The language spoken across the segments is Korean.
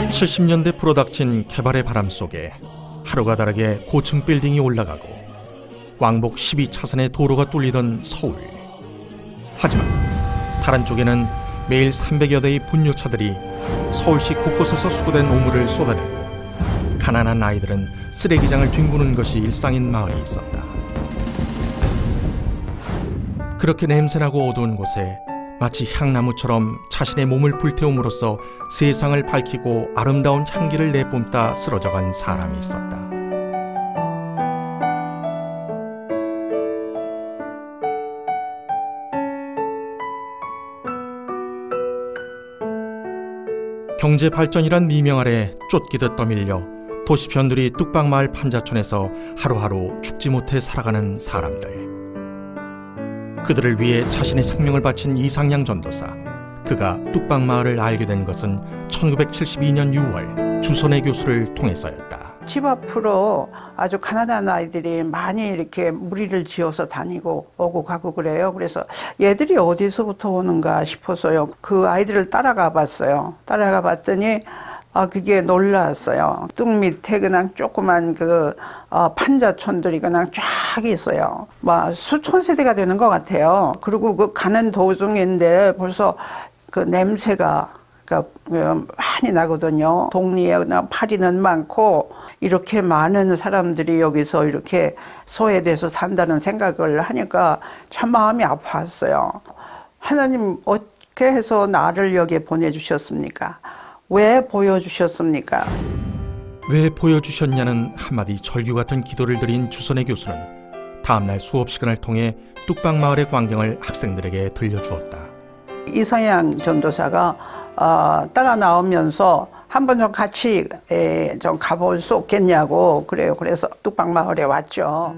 (70년대) 불어닥친 개발의 바람 속에 하루가 다르게 고층 빌딩이 올라가고 왕복 12차선의 도로가 뚫리던 서울. 하지만 다른 쪽에는 매일 300여 대의 분뇨차들이 서울시 곳곳에서 수거된 오물을 쏟아내고 가난한 아이들은 쓰레기장을 뒹구는 것이 일상인 마을이 있었다. 그렇게 냄새나고 어두운 곳에 마치 향나무처럼 자신의 몸을 불태움으로써 세상을 밝히고 아름다운 향기를 내뿜다 쓰러져간 사람이 있었다. 경제 발전이란 미명 아래 쫓기듯 떠밀려 도시 편들이 뚝방마을 판자촌에서 하루하루 죽지 못해 살아가는 사람들. 그들을 위해 자신의 생명을 바친 이상양 전도사. 그가 뚝방마을을 알게 된 것은 1972년 6월 주선의 교수를 통해서였다. 집 앞으로 아주 가난한 아이들이 많이 이렇게 무리를 지어서 다니고 오고 가고 그래요. 그래서 얘들이 어디서부터 오는가 싶어서요. 그 아이들을 따라가 봤어요. 따라가 봤더니 그게 놀랐어요. 뚝 밑에 그냥 조그만 판자촌들이 그냥 쫙 있어요. 막 수천 세대가 되는 것 같아요. 그리고 그 가는 도중인데 벌써 그 냄새가 많이 나거든요. 동리에 파리는 많고 이렇게 많은 사람들이 여기서 이렇게 소외돼서 산다는 생각을 하니까 참 마음이 아팠어요. 하나님 어떻게 해서 나를 여기에 보내주셨습니까? 왜 보여주셨습니까? 왜 보여주셨냐는 한마디 절규 같은 기도를 드린 주선의 교수는 다음날 수업 시간을 통해 뚝방마을의 광경을 학생들에게 들려주었다. 이상양 전도사가 따라 나오면서 한번 좀 같이 좀 가볼 수 없겠냐고 그래요. 그래서 뚝방마을에 왔죠.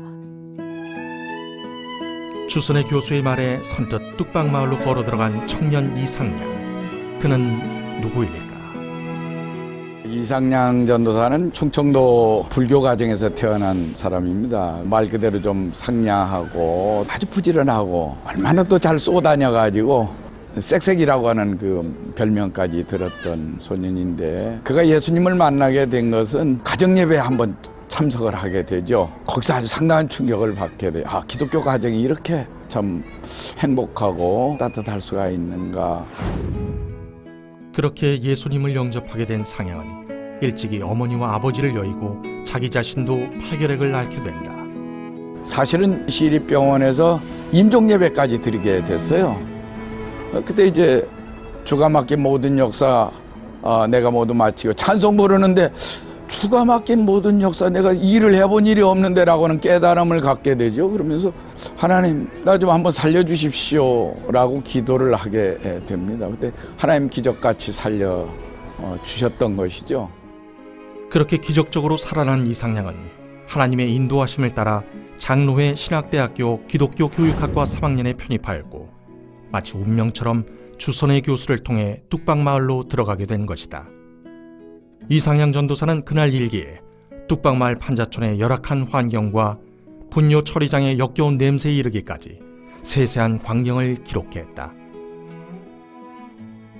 주선의 교수의 말에 선뜻 뚝방마을로 걸어 들어간 청년 이상양. 그는 누구일까? 이상양 전도사는 충청도 불교 가정에서 태어난 사람입니다. 말 그대로 좀 상냥하고 아주 부지런하고 얼마나 또 잘 쏘다녀가지고 쌕쌕이라고 하는 그 별명까지 들었던 소년인데, 그가 예수님을 만나게 된 것은 가정예배에 한번 참석을 하게 되죠. 거기서 아주 상당한 충격을 받게 돼요. 기독교 가정이 이렇게 참 행복하고 따뜻할 수가 있는가. 그렇게 예수님을 영접하게 된 상양은 일찍이 어머니와 아버지를 여의고 자기 자신도 파결핵을 앓게 된다. 사실은 시립병원에서 임종예배까지 드리게 됐어요. 그때 이제 주가 맡긴 모든 역사 내가 모두 마치고 찬송 부르는데, 주가 맡긴 모든 역사 내가 일을 해본 일이 없는데 라고는 깨달음을 갖게 되죠. 그러면서 하나님 나 좀 한번 살려주십시오 라고 기도를 하게 됩니다. 그때 하나님 기적같이 살려주셨던 것이죠. 그렇게 기적적으로 살아난 이상양은 하나님의 인도하심을 따라 장로회 신학대학교 기독교 교육학과 3학년에 편입하였고 마치 운명처럼 주선의 교수를 통해 뚝방마을로 들어가게 된 것이다. 이상양 전도사는 그날 일기에 뚝방마을 판자촌의 열악한 환경과 분뇨 처리장의 역겨운 냄새에 이르기까지 세세한 광경을 기록했다.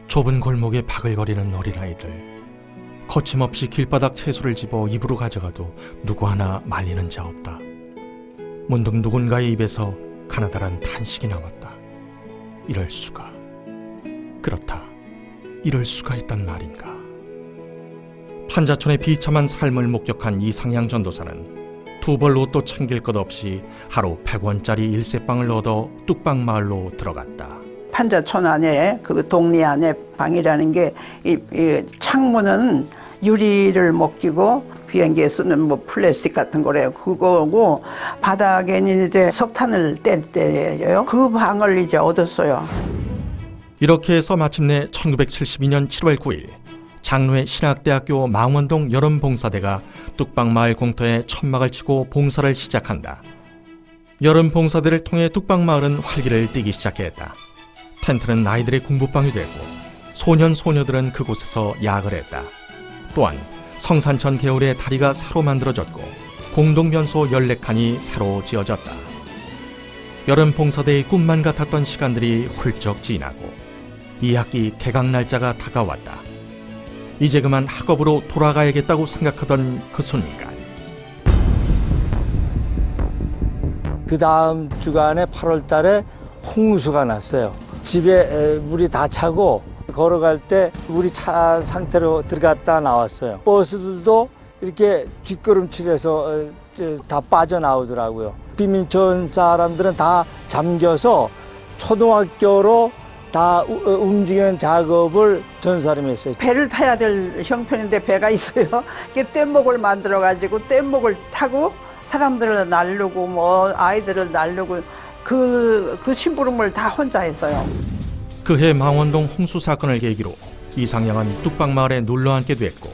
좁은 골목에 바글거리는 어린아이들, 거침없이 길바닥 채소를 집어 입으로 가져가도 누구 하나 말리는 자 없다. 문득 누군가의 입에서 가나다란 탄식이 나왔다. 이럴 수가. 그렇다. 이럴 수가 있단 말인가. 판자촌의 비참한 삶을 목격한 이상양 전도사는 두 벌 옷도 챙길 것 없이 하루 100원짜리 일세빵을 얻어 뚝방마을로 들어갔다. 판자촌 안에 그 동리 안에 방이라는 게 이 창문은 유리를 못 끼고 비행기에 쓰는 뭐 플라스틱 같은 거래요. 그거고 바닥에는 이제 석탄을 뗄 때예요. 그 방을 이제 얻었어요. 이렇게 해서 마침내 1972년 7월 9일 장로회 신학대학교 망원동 여름봉사대가 뚝방마을 공터에 천막을 치고 봉사를 시작한다. 여름봉사대를 통해 뚝방마을은 활기를 띠기 시작했다. 텐트는 아이들의 공부방이 되고 소년 소녀들은 그곳에서 야학을 했다. 또한 성산천 개울의 다리가 새로 만들어졌고 공동면소 14칸이 새로 지어졌다. 여름봉사대의 꿈만 같았던 시간들이 훌쩍 지나고 2학기 개강 날짜가 다가왔다. 이제 그만 학업으로 돌아가야겠다고 생각하던 그 순간 그 다음 주간에 8월 달에 홍수가 났어요. 집에 물이 다 차고 걸어갈 때 물이 찬 상태로 들어갔다 나왔어요. 버스들도 이렇게 뒷걸음질해서 다 빠져나오더라고요. 비민촌 사람들은 다 잠겨서 초등학교로 다 움직이는 작업을 전 사람이 했어요. 배를 타야 될 형편인데 배가 있어요. 뗏목을 만들어가지고 뗏목을 타고 사람들을 날르고 뭐 아이들을 날르고 그 심부름을 다 혼자 했어요. 그해 망원동 홍수 사건을 계기로 이상양은 뚝방마을에 눌러앉게 됐고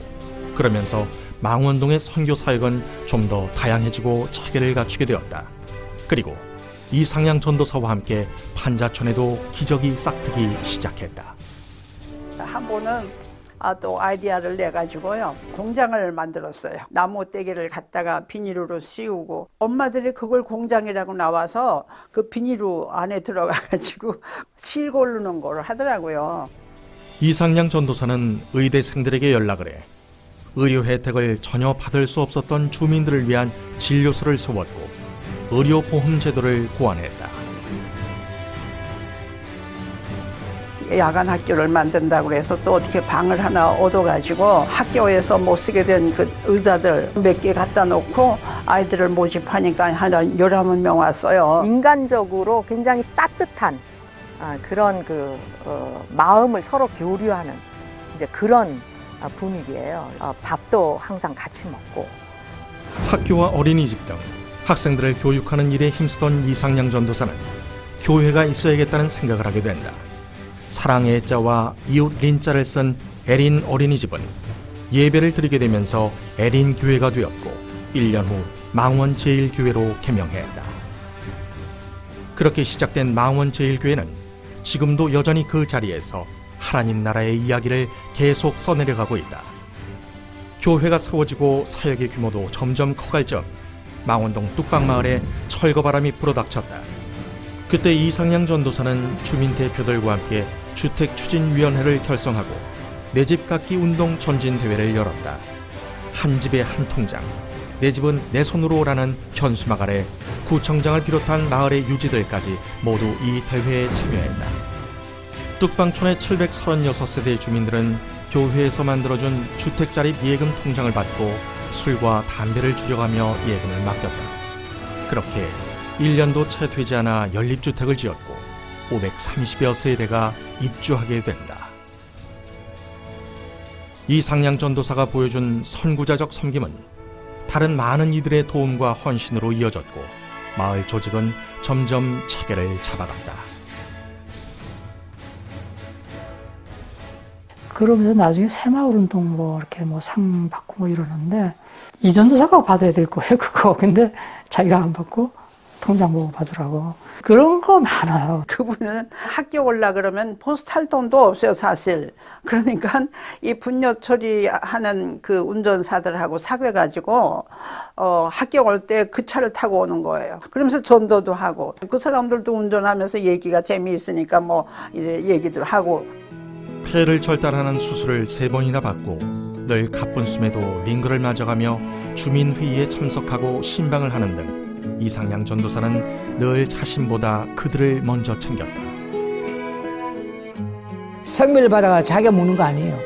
그러면서 망원동의 선교 사역은 좀 더 다양해지고 체계를 갖추게 되었다. 그리고 이상양 전도사와 함께 판자촌에도 기적이 싹트기 시작했다. 한 번은 또 아이디어를 내가지고요 공장을 만들었어요. 나무 떼개를 갖다가 비닐로 씌우고 엄마들이 그걸 공장이라고 나와서 그 비닐로 안에 들어가가지고 실 고르는 걸 하더라고요. 이상양 전도사는 의대생들에게 연락을 해 의료 혜택을 전혀 받을 수 없었던 주민들을 위한 진료소를 세웠고 의료보험 제도를 고안했다. 야간 학교를 만든다고 해서 또 어떻게 방을 하나 얻어가지고 학교에서 못 쓰게 된 그 의자들 몇 개 갖다 놓고 아이들을 모집하니까 한 11명 왔어요. 인간적으로 굉장히 따뜻한 그런 마음을 서로 교류하는 이제 그런 분위기예요. 밥도 항상 같이 먹고. 학교와 어린이집 등 학생들을 교육하는 일에 힘쓰던 이상양 전도사는 교회가 있어야겠다는 생각을 하게 된다. 사랑의 자와 이웃 린자를 쓴 에린 어린이집은 예배를 드리게 되면서 에린 교회가 되었고 1년 후 망원 제1교회로 개명했다. 그렇게 시작된 망원 제1교회는 지금도 여전히 그 자리에서 하나님 나라의 이야기를 계속 써내려가고 있다. 교회가 세워지고 사역의 규모도 점점 커갈 적 망원동 뚝방마을에 철거바람이 불어닥쳤다. 그때 이상양 전도사는 주민 대표들과 함께 주택추진위원회를 결성하고 내 집 갖기 운동 전진대회를 열었다. 한 집에 한 통장, 내 집은 내 손으로라는 현수막 아래 구청장을 비롯한 마을의 유지들까지 모두 이 대회에 참여했다. 뚝방촌의 736세대 주민들은 교회에서 만들어준 주택자립 예금 통장을 받고 술과 담배를 줄여가며 예금을 맡겼다. 그렇게 1년도 채 되지 않아 연립주택을 지었고 530여 세대가 입주하게 된다. 이상양 전도사가 보여준 선구자적 섬김은 다른 많은 이들의 도움과 헌신으로 이어졌고 마을 조직은 점점 체계를 잡아갔다. 그러면서 나중에 새마을운동 이렇게 상 받고 이러는데 이 전도사가 받아야 될 거예요 그거. 근데 자기가 안 받고 통장 보고 받으라고. 그런 거 많아요. 그분은 학교 올라 그러면 포스탈 돈도 없어요 사실. 그러니까 이 분뇨 처리하는 그 운전사들하고 사귀어가지고 학교 올 때 그 차를 타고 오는 거예요. 그러면서 전도도 하고 그 사람들도 운전하면서 얘기가 재미있으니까 뭐 이제 얘기들 하고. 폐를 절단하는 수술을 3번이나 받고 늘 가쁜 숨에도 링거를 맞아가며 주민회의에 참석하고 신방을 하는 등 이상양 전도사는 늘 자신보다 그들을 먼저 챙겼다. 성미를 받아가 자기가 먹는 거 아니에요.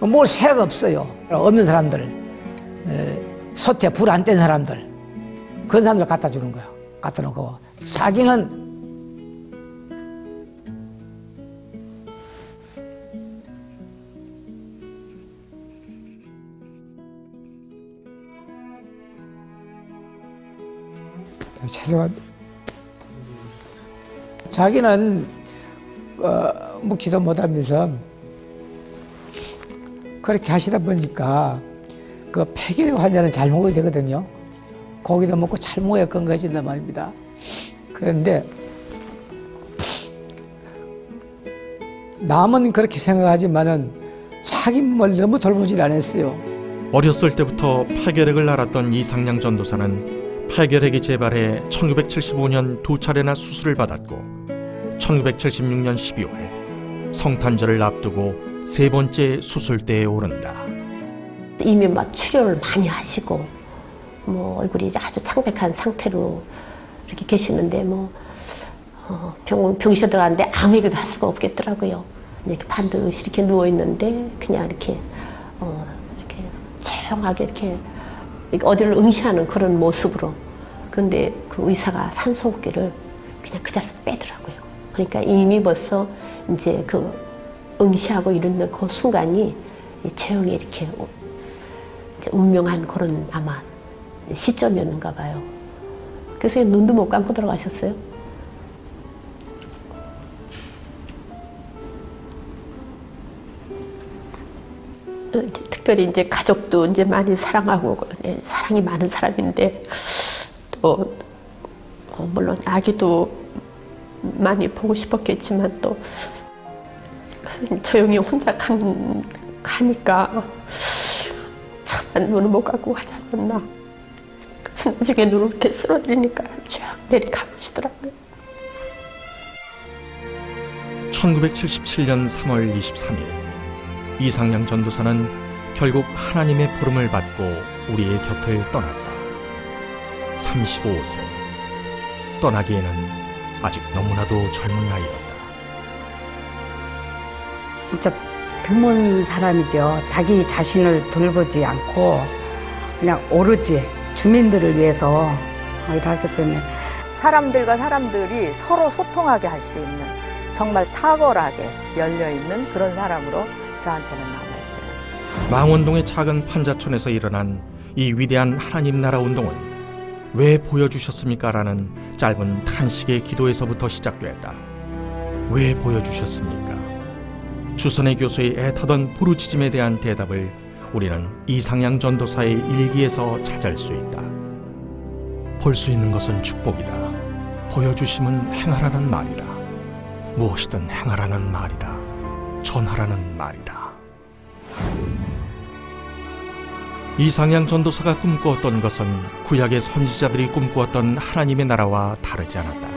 뭘 새가 없어요. 없는 사람들, 솥에 불 안 뗀 사람들, 그런 사람들 갖다 주는 거야. 갖다 놓고 자기는 죄송합니다. 자기는 묵지도 못하면서 그렇게 하시다 보니까 그 폐결핵 환자는 잘 먹어야 되거든요. 고기도 먹고 잘 먹어야 건강해진단 말입니다. 그런데 남은 그렇게 생각하지만은 자기 몸을 너무 돌보질 않았어요. 어렸을 때부터 폐결핵을 앓았던 이상양 전도사는 폐결핵이 재발해 1975년 2차례나 수술을 받았고 1976년 12월 성탄절을 앞두고 세 번째 수술대에 오른다. 이미 막 출혈을 많이 하시고 뭐 얼굴이 아주 창백한 상태로 이렇게 계시는데 뭐 병실에 들어갔는데 아무 얘기도 할 수가 없겠더라고요. 이렇게 반드시 이렇게 누워 있는데 그냥 이렇게 이렇게 조용하게 이렇게 어디를 응시하는 그런 모습으로. 그런데 그 의사가 산소호흡기를 그냥 그 자리에서 빼더라고요. 그러니까 이미 벌써 이제 그 응시하고 이러는 그 순간이 조용히 이렇게 이제 운명한 그런 아마 시점이었는가 봐요. 그래서 눈도 못 감고 들어가셨어요. 특별히 이제 가족도 이제 많이 사랑하고 사랑이 많은 사람인데 또 물론 아기도 많이 보고 싶었겠지만 또 조용히 혼자 가니까 참 눈을 못 감고 가지 않았나. 그래서 나중에 눈을 이렇게 쓸어드리니까 쭉 내리감으시더라고요. 1977년 3월 23일 이상양 전도사는 결국 하나님의 부름을 받고 우리의 곁을 떠났다. 35세. 떠나기에는 아직 너무나도 젊은 나이였다. 진짜 드문 사람이죠. 자기 자신을 돌보지 않고 그냥 오로지 주민들을 위해서 일하기 때문에 사람들과 사람들이 서로 소통하게 할 수 있는 정말 탁월하게 열려있는 그런 사람으로 저한테는 남아있어요. 망원동의 작은 판자촌에서 일어난 이 위대한 하나님 나라 운동은 왜 보여주셨습니까? 라는 짧은 탄식의 기도에서부터 시작됐다. 왜 보여주셨습니까? 주선의 교수의 애타던 부르짖음에 대한 대답을 우리는 이상양 전도사의 일기에서 찾을 수 있다. 볼 수 있는 것은 축복이다. 보여주심은 행하라는 말이다. 무엇이든 행하라는 말이다. 전하라는 말이다. 이상양 전도사가 꿈꾸었던 것은 구약의 선지자들이 꿈꾸었던 하나님의 나라와 다르지 않았다.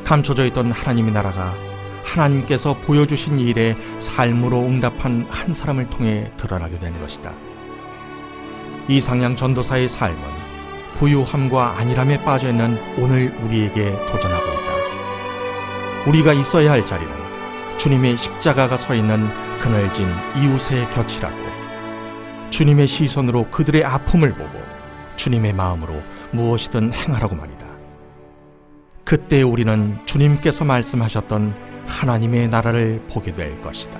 감춰져 있던 하나님의 나라가 하나님께서 보여주신 일에 삶으로 응답한 한 사람을 통해 드러나게 된 것이다. 이상양 전도사의 삶은 부유함과 안일함에 빠져있는 오늘 우리에게 도전하고 있다. 우리가 있어야 할 자리는 주님의 십자가가 서 있는 그늘진 이웃의 곁이라고. 주님의 시선으로 그들의 아픔을 보고 주님의 마음으로 무엇이든 행하라고 말이다. 그때 우리는 주님께서 말씀하셨던 하나님의 나라를 보게 될 것이다.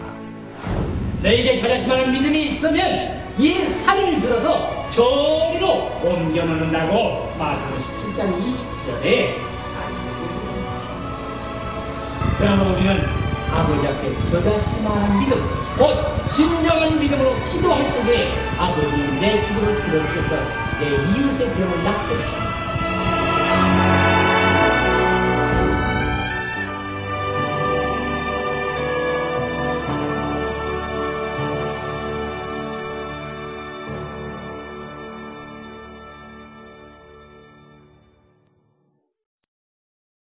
너에게 저 자신만한 믿음이 있으면 이 산을 들어서 저리로 옮겨놓는다고 마태복음 17장 20절에 그러나 우리는 아버지 앞에 저 자신만한 믿음, 곧 진정한 믿음으로 기도할 적에 아버지 내 기도를 들어주셔서 내 이웃의 병을 낫게 주시옵소서.